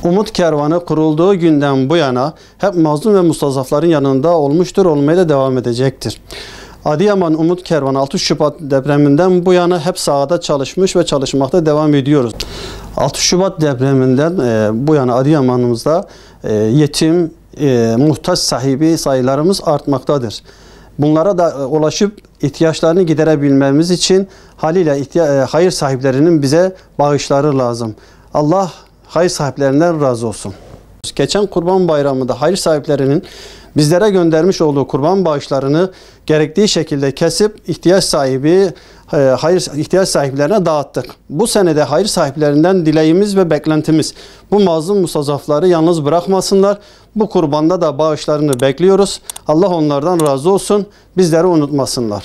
Umut Kervanı kurulduğu günden bu yana hep mazlum ve mustazafların yanında olmuştur, olmaya da devam edecektir. Adıyaman Umut Kervanı 6 Şubat depreminden bu yana hep sahada çalışmış ve çalışmakta devam ediyoruz. 6 Şubat depreminden bu yana Adıyaman'ımızda yetim, muhtaç sahibi sayılarımız artmaktadır. Bunlara da ulaşıp ihtiyaçlarını giderebilmemiz için haliyle hayır sahiplerinin bize bağışları lazım. Allah hayır sahiplerinden razı olsun. Geçen Kurban Bayramı'nda hayır sahiplerinin bizlere göndermiş olduğu kurban bağışlarını gerektiği şekilde kesip ihtiyaç sahiplerine dağıttık. Bu senede hayır sahiplerinden dileğimiz ve beklentimiz bu mazlum mustazafları yalnız bırakmasınlar. Bu kurbanda da bağışlarını bekliyoruz. Allah onlardan razı olsun. Bizleri unutmasınlar.